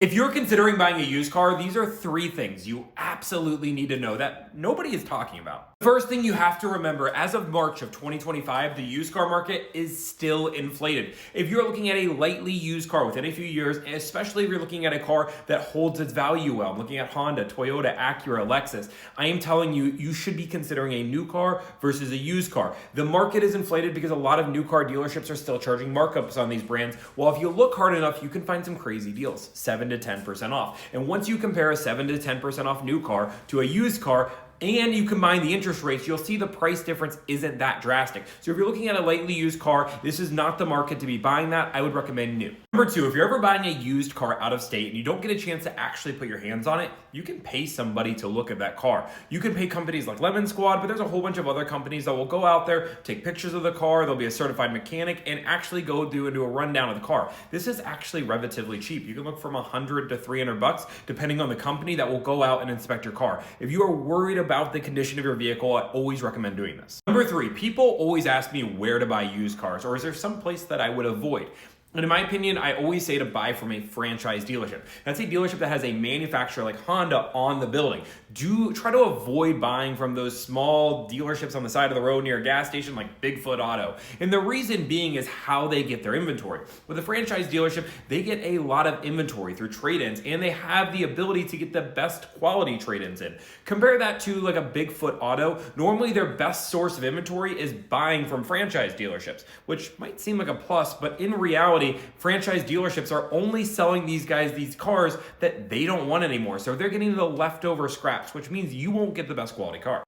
If you're considering buying a used car, these are three things you absolutely need to know that nobody is talking about. The first thing you have to remember, as of March of 2025, the used car market is still inflated. If you're looking at a lightly used car within a few years, especially if you're looking at a car that holds its value well, I'm looking at Honda, Toyota, Acura, Lexus, I am telling you, you should be considering a new car versus a used car. The market is inflated because a lot of new car dealerships are still charging markups on these brands. Well, if you look hard enough, you can find some crazy deals, 7 to 10% off. And once you compare a 7 to 10% off new car to a used car, and you combine the interest rates, you'll see the price difference isn't that drastic. So if you're looking at a lightly used car, this is not the market to be buying that. I would recommend new. Number two, if you're ever buying a used car out of state and you don't get a chance to actually put your hands on it, you can pay somebody to look at that car. You can pay companies like Lemon Squad, but there's a whole bunch of other companies that will go out there, take pictures of the car, there'll be a certified mechanic, and actually go do a rundown of the car. This is actually relatively cheap. You can look from $100 to $300, depending on the company that will go out and inspect your car. If you are worried about the condition of your vehicle, I always recommend doing this. Number three, people always ask me where to buy used cars, or is there some place that I would avoid? And in my opinion, I always say to buy from a franchise dealership. That's a dealership that has a manufacturer like Honda on the building. Do try to avoid buying from those small dealerships on the side of the road near a gas station like Bigfoot Auto. And the reason being is how they get their inventory. With a franchise dealership, they get a lot of inventory through trade-ins, and they have the ability to get the best quality trade-ins in. Compare that to like a Bigfoot Auto. Normally their best source of inventory is buying from franchise dealerships, which might seem like a plus, but in reality, franchise dealerships are only selling these guys these cars that they don't want anymore. So they're getting the leftover scraps, which means you won't get the best quality car.